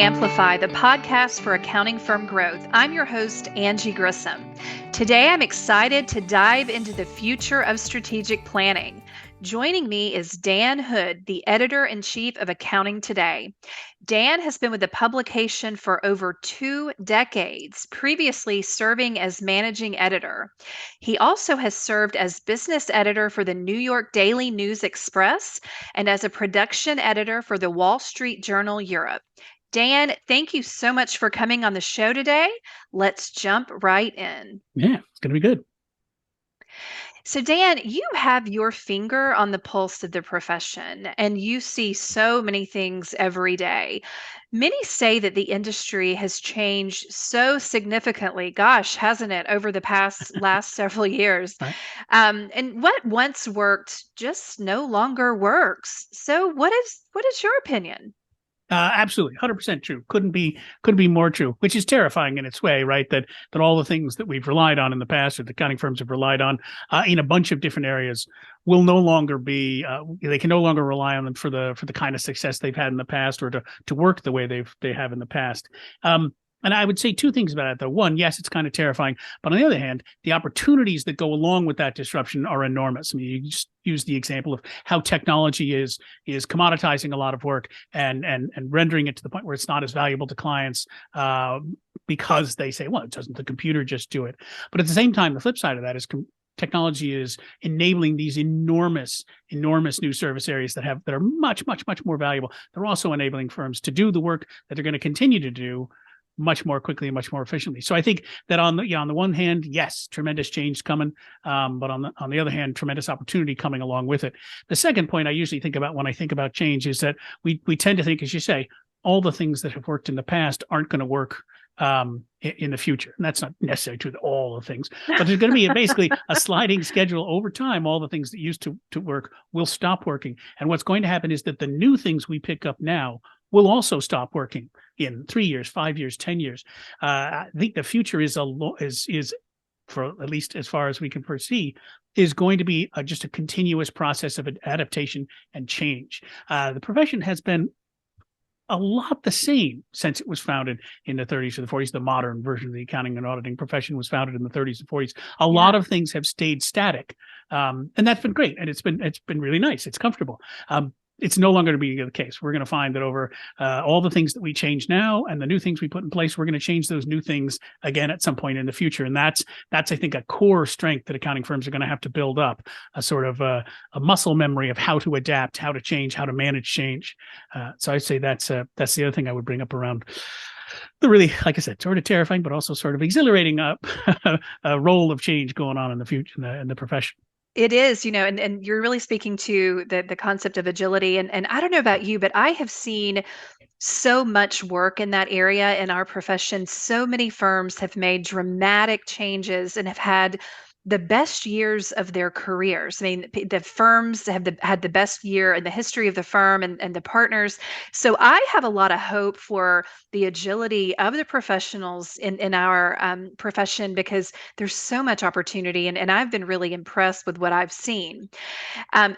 Amplify, the podcast for accounting firm growth. I'm your host, Angie Grissom. Today, I'm excited to dive into the future of strategic planning. Joining me is Dan Hood, the editor-in-chief of Accounting Today. Dan has been with the publication for over 2 decades, previously serving as managing editor. He also has served as business editor for the New York Daily News Express and as a production editor for the Wall Street Journal Europe. Dan, thank you so much for coming on the show today. Let's jump right in. Yeah, it's going to be good. So, Dan, you have your finger on the pulse of the profession and you see so many things every day. Many say that the industry has changed so significantly, gosh, hasn't it, over the last several years? Right. And what once worked just no longer works. So, what is your opinion? Absolutely, 100% true. Couldn't be more true. Which is terrifying in its way, right? That all the things that we've relied on in the past, or the accounting firms have relied on in a bunch of different areas, will no longer be. They can no longer rely on them for the kind of success they've had in the past, or to work the way they have in the past. And I would say two things about it, though. One, yes, it's kind of terrifying. But on the other hand, the opportunities that go along with that disruption are enormous. I mean, you just use the example of how technology is commoditizing a lot of work and rendering it to the point where it's not as valuable to clients because they say, well, doesn't the computer just do it? But at the same time, the flip side of that is technology is enabling these enormous new service areas that are much more valuable. They're also enabling firms to do the work that they're going to continue to do much more quickly and much more efficiently. So I think that on the one hand, yes, tremendous change coming, but on the other hand, tremendous opportunity coming along with it. The second point I usually think about when I think about change is that we tend to think, as you say, all the things that have worked in the past aren't going to work in the future. And that's not necessarily true, all the things, but there's going to be basically a sliding schedule over time. All the things that used to work will stop working. And what's going to happen is that the new things we pick up now will also stop working in 3 years, 5 years, 10 years. I think the future is for at least as far as we can foresee, is going to be just a continuous process of adaptation and change. The profession has been a lot the same since it was founded in the 30s or the 40s. The modern version of the accounting and auditing profession was founded in the 30s and 40s. A lot of things have stayed static, and that's been great. And it's been really nice. It's comfortable. It's no longer to be the case. We're going to find that over all the things that we change now and the new things we put in place, we're going to change those new things again at some point in the future. And that's I think, a core strength that accounting firms are going to have to build up, a sort of a muscle memory of how to adapt, how to change, how to manage change. So I'd say that's the other thing I would bring up around the really, like I said, sort of terrifying, but also sort of exhilarating a role of change going on in the future in the profession. It is, and you're really speaking to the concept of agility. And I don't know about you, but I have seen so much work in that area in our profession. So many firms have made dramatic changes and have had the best years of their careers. I mean, the firms have had the best year in the history of the firm and the partners. So I have a lot of hope for the agility of the professionals in our profession, because there's so much opportunity, and I've been really impressed with what I've seen.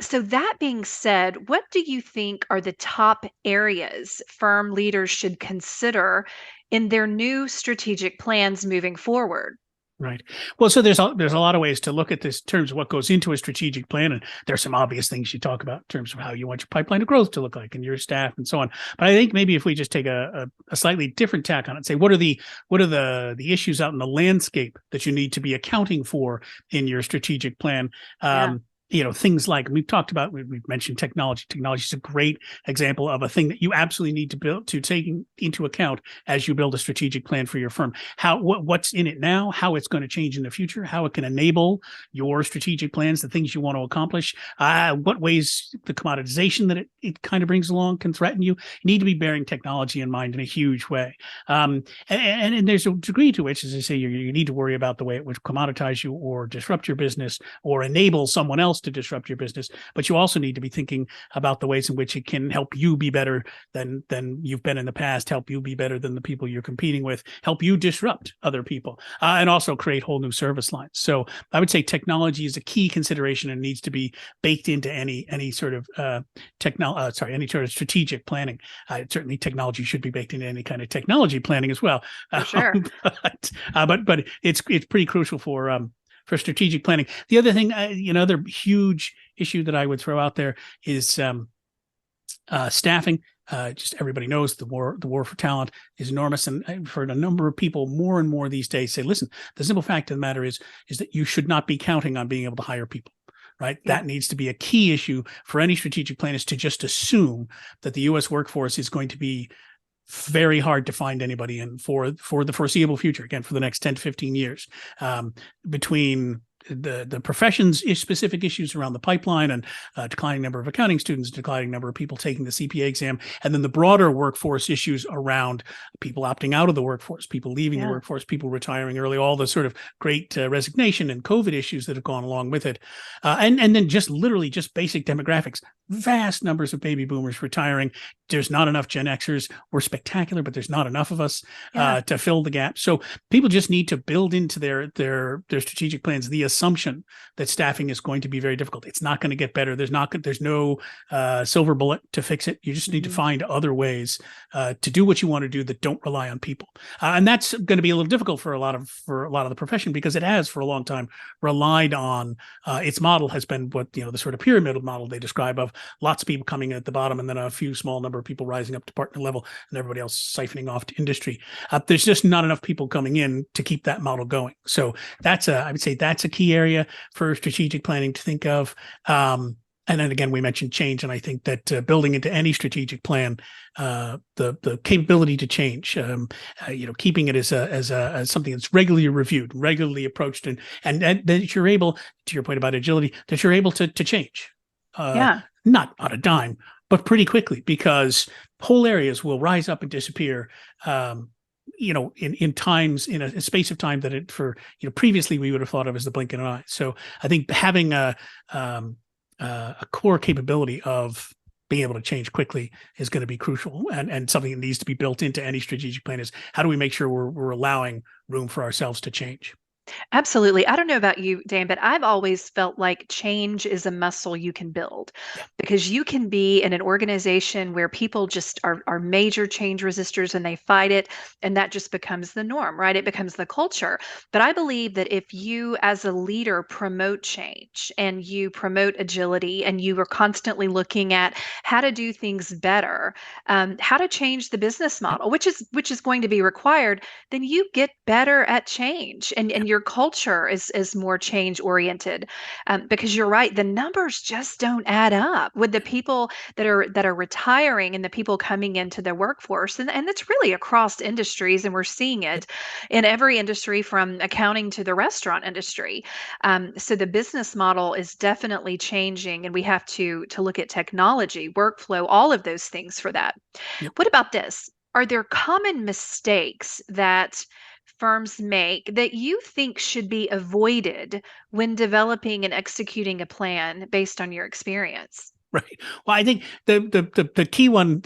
So that being said, what do you think are the top areas firm leaders should consider in their new strategic plans moving forward? Right. Well, so there's a lot of ways to look at this in terms of what goes into a strategic plan, and there's some obvious things you talk about in terms of how you want your pipeline of growth to look like and your staff and so on. But I think maybe if we just take a slightly different tack on it, say what are the issues out in the landscape that you need to be accounting for in your strategic plan. Things like we've talked about, we've mentioned technology. Technology is a great example of a thing that you absolutely need to take into account as you build a strategic plan for your firm. What's in it now, how it's going to change in the future, how it can enable your strategic plans, the things you want to accomplish, what ways the commoditization that it kind of brings along can threaten you. You need to be bearing technology in mind in a huge way. And there's a degree to which, as I say, you need to worry about the way it would commoditize you or disrupt your business or enable someone else to disrupt your business, but you also need to be thinking about the ways in which it can help you be better than you've been in the past, help you be better than the people you're competing with, help you disrupt other people, and also create whole new service lines. So I would say technology is a key consideration and needs to be baked into any sort of any sort of strategic planning. Certainly, technology should be baked into any kind of technology planning as well. For sure. But it's pretty crucial for strategic planning. The other thing, another huge issue that I would throw out there is staffing. Just everybody knows the war for talent is enormous, and I've heard a number of people more and more these days say, "Listen, the simple fact of the matter is that you should not be counting on being able to hire people." Right. Yeah. That needs to be a key issue for any strategic plan, is to just assume that the U.S. workforce is going to be very hard to find anybody in for the foreseeable future, again, for the next 10 to 15 years, between the professions specific issues around the pipeline and declining number of accounting students, declining number of people taking the CPA exam, and then the broader workforce issues around people opting out of the workforce, people leaving the workforce, people retiring early, all the sort of great resignation and COVID issues that have gone along with it. And then just literally just basic demographics, vast numbers of baby boomers retiring. There's not enough Gen Xers. We're spectacular, but there's not enough of us to fill the gap. So people just need to build into their strategic plans the assumption that staffing is going to be very difficult. It's not going to get better. There's no silver bullet to fix it. You just need to find other ways to do what you want to do that don't rely on people, and that's going to be a little difficult for a lot of the profession, because it has for a long time relied on its model has been what the sort of pyramidal model they describe, of lots of people coming in at the bottom and then a few small number of people rising up to partner level and everybody else siphoning off to industry. There's just not enough people coming in to keep that model going. So I would say that's a key area for strategic planning to think of. And then again, we mentioned change, and I think that building into any strategic plan, the capability to change, keeping it as something that's regularly reviewed, regularly approached, and that you're able, to your point about agility, that you're able to change, not on a dime, but pretty quickly, because whole areas will rise up and disappear. In times, in a space of time that previously we would have thought of as the blink of an eye. So I think having a core capability of being able to change quickly is going to be crucial, and something that needs to be built into any strategic plan is, how do we make sure we're allowing room for ourselves to change? Absolutely. I don't know about you, Dan, but I've always felt like change is a muscle you can build, because you can be in an organization where people just are major change resistors and they fight it, and that just becomes the norm, right? It becomes the culture. But I believe that if you, as a leader, promote change and you promote agility, and you are constantly looking at how to do things better, how to change the business model, which is going to be required, then you get better at change, and your culture is more change oriented, because you're right, the numbers just don't add up with the people that are retiring and the people coming into the workforce, and that's really across industries, and we're seeing it in every industry from accounting to the restaurant industry. So the business model is definitely changing, and we have to look at technology, workflow, all of those things for that. What about this? Are there common mistakes that firms make that you think should be avoided when developing and executing a plan based on your experience? Right. Well, I think the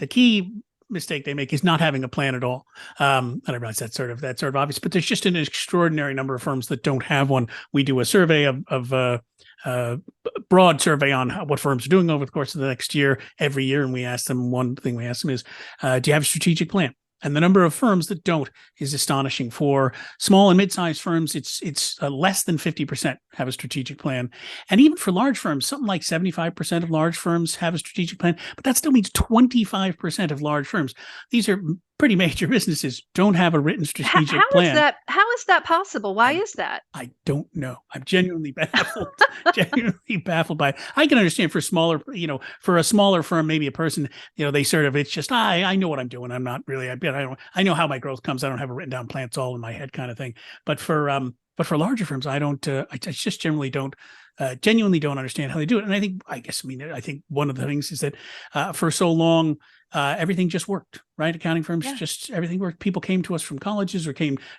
key mistake they make is not having a plan at all. And I realize that's sort of obvious, but there's just an extraordinary number of firms that don't have one. We do a survey of broad survey on what firms are doing over the course of the next year, every year, and one thing we ask them is, do you have a strategic plan? And the number of firms that don't is astonishing. For small and mid-sized firms, it's less than 50% have a strategic plan. And even for large firms, something like 75% of large firms have a strategic plan, but that still means 25% of large firms, these are pretty major businesses, don't have a written strategic plan. How is that possible? Why is that? I don't know. I'm genuinely baffled. Genuinely baffled by it. I can understand for a smaller firm, maybe a person, they sort of, it's just, I know what I'm doing. I'm not really, I know how my growth comes. I don't have a written down plan. It's all in my head kind of thing. But for larger firms, I just generally don't genuinely don't understand how they do it. And I think one of the things is that for so long, everything just worked, right? Accounting firms, Yeah. just everything worked. People came to us from colleges or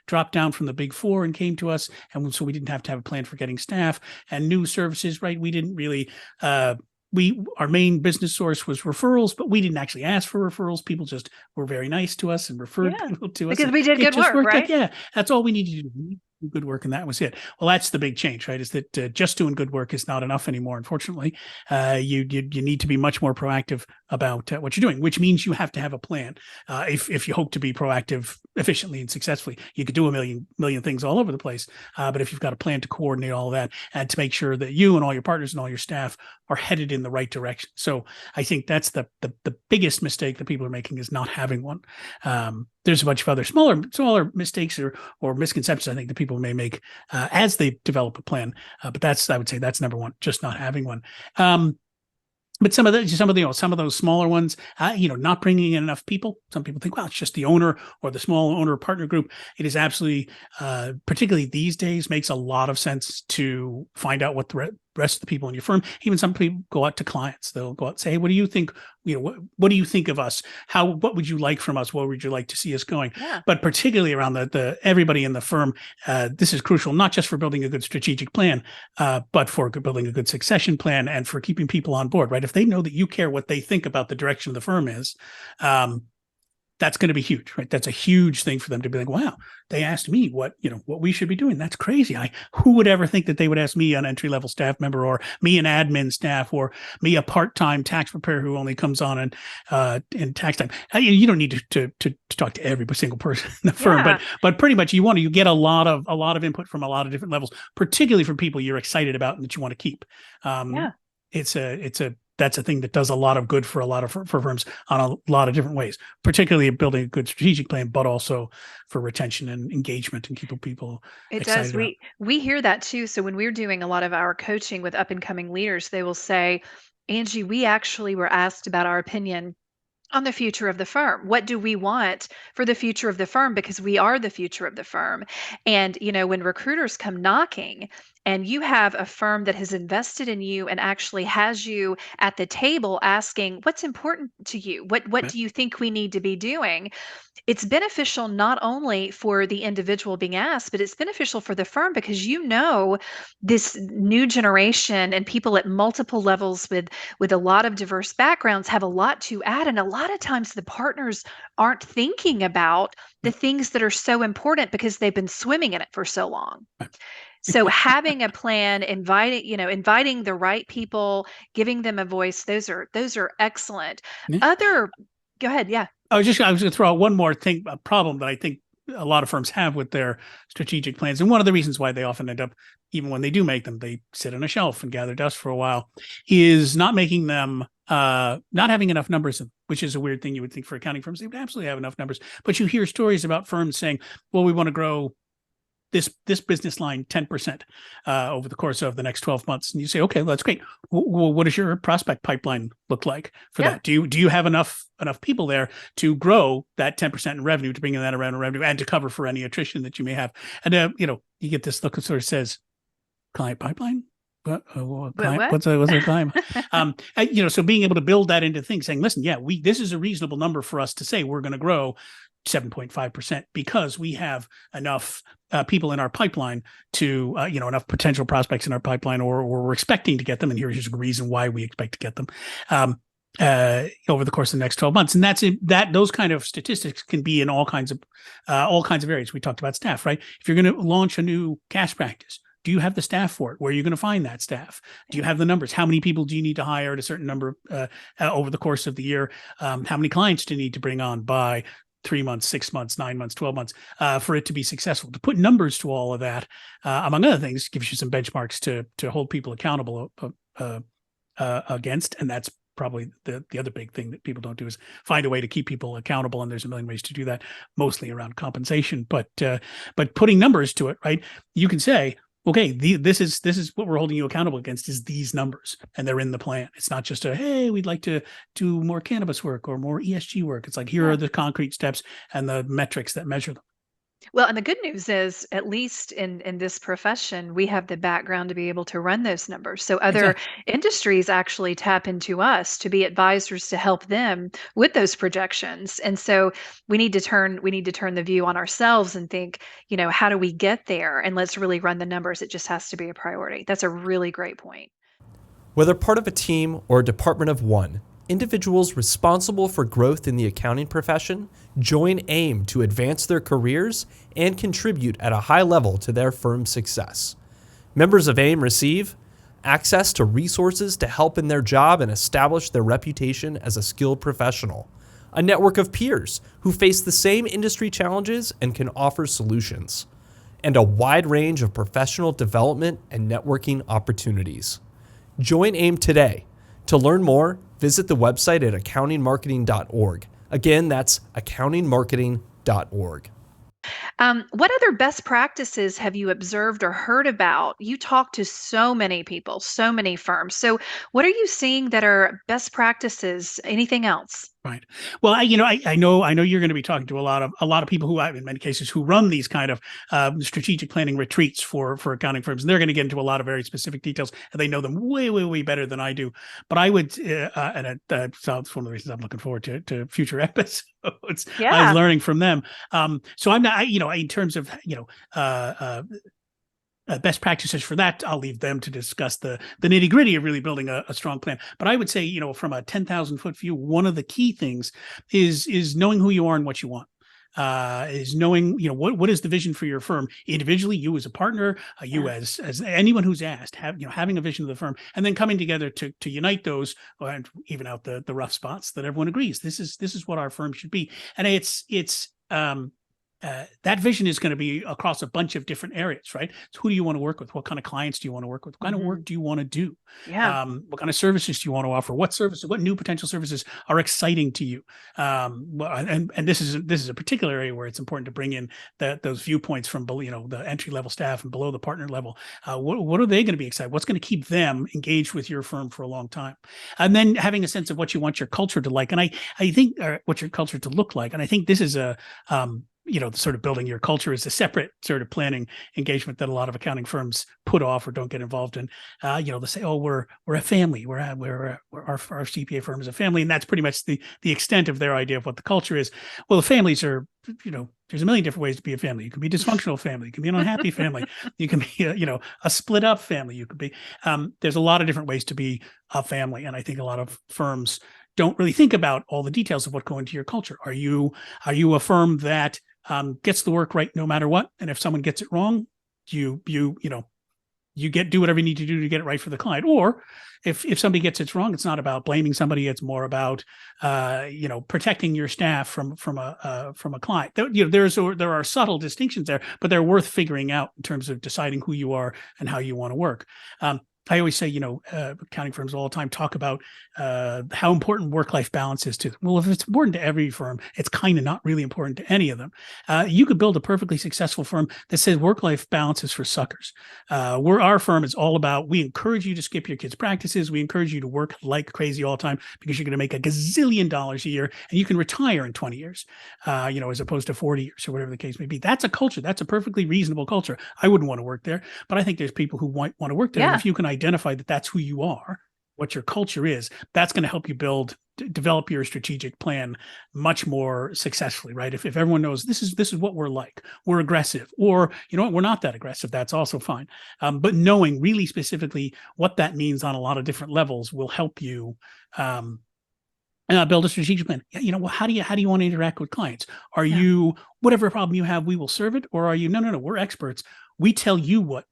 dropped down from the big four and came to us. And so we didn't have to have a plan for getting staff and new services, right? We didn't really, our main business source was referrals, but we didn't actually ask for referrals. People just were very nice to us and referred Yeah. people to us. Because And we did it good just work, worked out. right? Yeah, that's all we needed to do. Good work, and that was it. Well, that's the big change, right? Is that just doing good work is not enough anymore. Unfortunately, you need to be much more proactive about what you're doing, which means you have to have a plan. If you hope to be proactive efficiently and successfully, you could do a million things all over the place. But if you've got a plan to coordinate all that and to make sure that you and all your partners and all your staff are headed in the right direction. So I think that's the biggest mistake that people are making, is not having one. There's a bunch of other smaller mistakes or misconceptions I think that people may make as they develop a plan. But I would say that's number one, just not having one. But some of those smaller ones, not bringing in enough people. Some people think, well, it's just the owner or the small owner partner group. It is absolutely, particularly these days, makes a lot of sense to find out what the rest of the people in your firm. Even some people go out to clients. They'll go out and say, hey, what do you think? What do you think of us? What would you like from us? Where would you like to see us going? Yeah. But particularly around the everybody in the firm, this is crucial, not just for building a good strategic plan, but for building a good succession plan and for keeping people on board, right? If they know that you care what they think about the direction of the firm is, that's going to be huge, right? That's a huge thing for them to be like, wow, they asked me what we should be doing. That's crazy. Who would ever think that they would ask me, an entry-level staff member, or me, an admin staff, or me, a part-time tax preparer who only comes on in tax time. You don't need to talk to every single person in the firm, Yeah. but pretty much you get a lot of input from a lot of different levels, particularly from people you're excited about and that you want to keep. Yeah. That's a thing that does a lot of good for a lot of for firms on a lot of different ways, particularly building a good strategic plan, but also for retention and engagement and keeping people It does. excited about. We hear that too. So when we're doing a lot of our coaching with up and coming leaders, they will say, Angie, we actually were asked about our opinion on the future of the firm. What do we want for the future of the firm? Because we are the future of the firm. And, when recruiters come knocking and you have a firm that has invested in you and actually has you at the table asking, what's important to you? What Right. do you think we need to be doing? It's beneficial not only for the individual being asked, but it's beneficial for the firm because this new generation and people at multiple levels with a lot of diverse backgrounds have a lot to add. And a lot of times the partners aren't thinking about the Right. things that are so important because they've been swimming in it for so long. So having a plan, inviting the right people, giving them a voice, those are excellent. Yeah. Other Go ahead. Yeah. I was going to throw out one more thing, a problem that I think a lot of firms have with their strategic plans. And one of the reasons why they often end up, even when they do make them, they sit on a shelf and gather dust for a while, is not making them, not having enough numbers, which is a weird thing. You would think for accounting firms, they would absolutely have enough numbers. But you hear stories about firms saying, well, we want to grow this business line 10% over the course of the next 12 months. And you say, okay, well, that's great. Well, what does your prospect pipeline look like for Yeah. that? Do you have enough people there to grow that 10% in revenue, to bring in that around in revenue and to cover for any attrition that you may have? And, you get this look that sort of says, client pipeline? What? What's a client? So being able to build that into things, saying, listen, yeah, this is a reasonable number for us to say we're going to grow 7.5% because we have enough people in our pipeline to, enough potential prospects in our pipeline, or we're expecting to get them. And here's a reason why we expect to get them over the course of the next 12 months. And those kind of statistics can be in all kinds of areas. We talked about staff, right? If you're going to launch a new cash practice, do you have the staff for it? Where are you going to find that staff? Do you have the numbers? How many people do you need to hire at a certain number over the course of the year? How many clients do you need to bring on by 3 months, 6 months, 9 months, 12 months for it to be successful? To put numbers to all of that, among other things, gives you some benchmarks to hold people accountable against. And that's probably the other big thing that people don't do, is find a way to keep people accountable. And there's a million ways to do that, mostly around compensation. But putting numbers to it, right? You can say, okay, this is what we're holding you accountable against, is these numbers, and they're in the plan. It's not just hey, we'd like to do more cannabis work or more ESG work. It's like, here are the concrete steps and the metrics that measure them. Well, and the good news is, at least in this profession, we have the background to be able to run those numbers. So other Exactly. industries actually tap into us to be advisors to help them with those projections. And so we need to turn the view on ourselves and think, how do we get there? And let's really run the numbers. It just has to be a priority. That's a really great point. Whether part of a team or a department of one, individuals responsible for growth in the accounting profession join AIM to advance their careers and contribute at a high level to their firm's success. Members of AIM receive access to resources to help in their job and establish their reputation as a skilled professional, a network of peers who face the same industry challenges and can offer solutions, and a wide range of professional development and networking opportunities. Join AIM today. To learn more, visit the website at accountingmarketing.org. Again, that's accountingmarketing.org. What other best practices have you observed or heard about? You talk to so many people, so many firms. So, what are you seeing that are best practices? Anything else? Right. Well, I know you're going to be talking to a lot of people who, in many cases, who run these kind of strategic planning retreats for accounting firms, and they're going to get into a lot of very specific details, and they know them way, way, way better than I do. But I would, so it's one of the reasons I'm looking forward to future episodes. I was Yeah. learning from them. So I'm not, in terms of best practices for that, I'll leave them to discuss the nitty gritty of really building a strong plan. But I would say, from a 10,000 foot view, one of the key things is knowing who you are and what you want. Is knowing, what is the vision for your firm individually, you as a partner, you Yeah. as anyone who's asked, having a vision of the firm, and then coming together to unite those and even out the rough spots that everyone agrees this is what our firm should be. And that vision is going to be across a bunch of different areas, right? So who do you want to work with? What kind of clients do you want to work with? What kind of work Mhm. do you want to do? Yeah. What kind of services do you want to offer? What new potential services are exciting to you? And this is a particular area where it's important to bring in those viewpoints from below, the entry level staff and below the partner level. What are they going to be excited? What's going to keep them engaged with your firm for a long time? And then having a sense of what you want your culture to like, and I think what your culture to look like. And I think this is sort of building your culture is a separate sort of planning engagement that a lot of accounting firms put off or don't get involved in. They say, "Oh, we're a family. Our CPA firm is a family," and that's pretty much the extent of their idea of what the culture is. Well, the families are, there's a million different ways to be a family. You can be a dysfunctional family. You can be an unhappy family. You can be, a split up family. You could be. There's a lot of different ways to be a family, and I think a lot of firms don't really think about all the details of what go into your culture. Are you a firm that gets the work right no matter what? And if someone gets it wrong, you do whatever you need to do to get it right for the client. Or if somebody gets it wrong, it's not about blaming somebody. It's more about protecting your staff from a client. There are subtle distinctions there, but they're worth figuring out in terms of deciding who you are and how you want to work. I always say, accounting firms all the time talk about how important work-life balance is to them. Well, if it's important to every firm, it's kind of not really important to any of them. You could build a perfectly successful firm that says work-life balance is for suckers. Our firm is all about, we encourage you to skip your kids' practices. We encourage you to work like crazy all the time because you're going to make a gazillion dollars a year and you can retire in 20 years, as opposed to 40 years or whatever the case may be. That's a culture. That's a perfectly reasonable culture. I wouldn't want to work there, but I think there's people who want to work there. And Yeah. if you can identify that that's who you are, what your culture is, that's going to help you develop your strategic plan much more successfully, right? If everyone knows this is what we're like, we're aggressive, or we're not that aggressive, that's also fine. But knowing really specifically what that means on a lot of different levels will help you build a strategic plan. Well, how do you want to interact with clients? Are Yeah. you, whatever problem you have, we will serve it, or are you, no, we're experts. We tell you what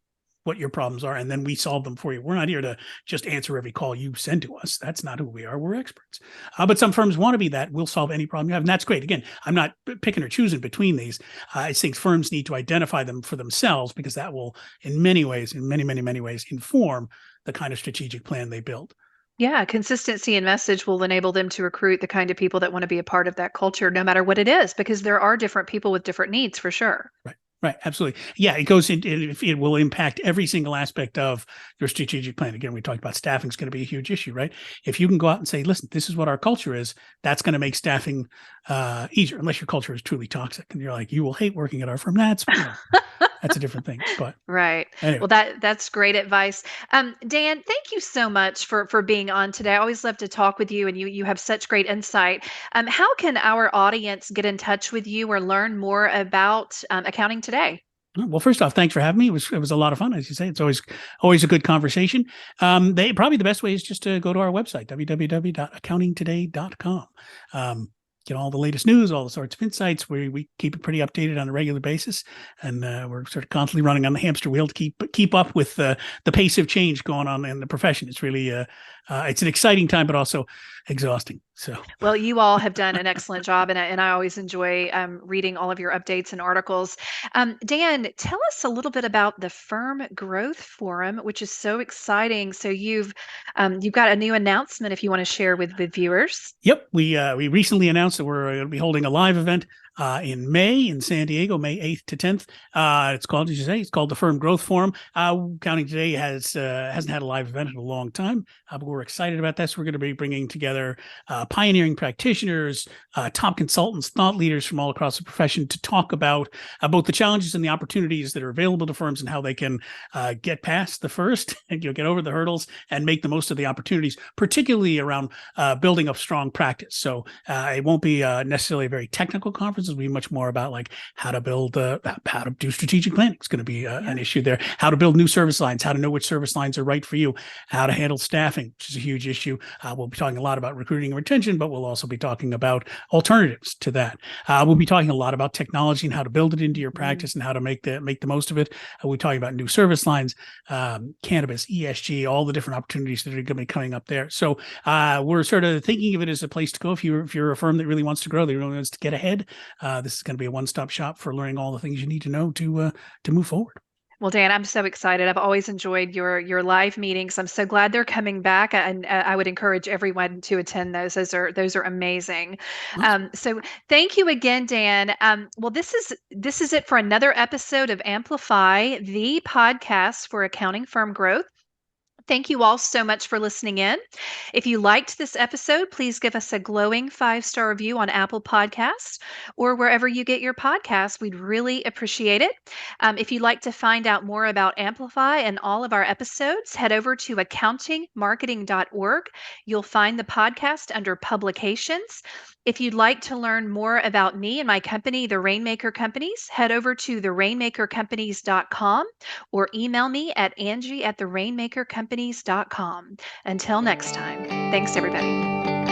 your problems are, and then we solve them for you. We're not here to just answer every call you send to us. That's not who we are. We're experts. But some firms want to be that. We'll solve any problem you have, and that's great. Again, I'm not picking or choosing between these. I think firms need to identify them for themselves because that will, in many ways, in many, many, many ways, inform the kind of strategic plan they build. Yeah, consistency in message will enable them to recruit the kind of people that want to be a part of that culture, no matter what it is, because there are different people with different needs for sure. Right. Right. Absolutely. Yeah. It goes into, it will impact every single aspect of your strategic plan. Again, we talked about staffing is going to be a huge issue, right? If you can go out and say, listen, this is what our culture is, that's going to make staffing easier, unless your culture is truly toxic and you're like, you will hate working at our firm. That's a different thing. But Right. anyway. Well, that's great advice. Dan, thank you so much for being on today. I always love to talk with you, and you have such great insight. How can our audience get in touch with you or learn more about accounting today? Well, first off, thanks for having me. It was a lot of fun, as you say. It's always a good conversation. They probably the best way is just to go to our website, www.accountingtoday.com. Get all the latest news, all the sorts of insights. We keep it pretty updated on a regular basis, and we're sort of constantly running on the hamster wheel to keep up with the pace of change going on in the profession. It's really it's an exciting time, but also exhausting. So, well, you all have done an excellent job, and I always enjoy reading all of your updates and articles. Dan, tell us a little bit about the Firm Growth Forum, which is so exciting. So you've got a new announcement if you want to share with viewers. Yep, we recently announced that we're going to be holding a live event in May in San Diego, May 8th to 10th. It's called, as you say, it's called the Firm Growth Forum. Accounting Today hasn't had a live event in a long time, but we're excited about this. We're going to be bringing together pioneering practitioners, top consultants, thought leaders from all across the profession to talk about both the challenges and the opportunities that are available to firms and how they can get past the first and get over the hurdles and make the most of the opportunities, particularly around building up strong practice. So it won't be necessarily a very technical conference. It'll be much more about like how to build, how to do strategic planning. It's going to be an issue there. How to build new service lines, how to know which service lines are right for you, how to handle staffing, which is a huge issue. We'll be talking a lot about recruiting and retention, but we'll also be talking about alternatives to that. We'll be talking a lot about technology and how to build it into your practice and how to make the most of it. We'll be talking about new service lines, cannabis, ESG, all the different opportunities that are going to be coming up there. So we're sort of thinking of it as a place to go if you're a firm that really wants to grow, that really wants to get ahead. This is going to be a one-stop shop for learning all the things you need to know to move forward. Well, Dan, I'm so excited. I've always enjoyed your live meetings. I'm so glad they're coming back, and I would encourage everyone to attend those. Those are amazing. Awesome. So thank you again, Dan. Well, this is it for another episode of Amplify, the podcast for accounting firm growth. Thank you all so much for listening in. If you liked this episode, please give us a glowing 5-star review on Apple Podcasts or wherever you get your podcasts. We'd really appreciate it. If you'd like to find out more about Amplify and all of our episodes, head over to accountingmarketing.org. You'll find the podcast under publications. If you'd like to learn more about me and my company, the Rainmaker Companies, head over to therainmakercompanies.com or email me at Angie@therainmakercompanies.com. Until next time, thanks everybody.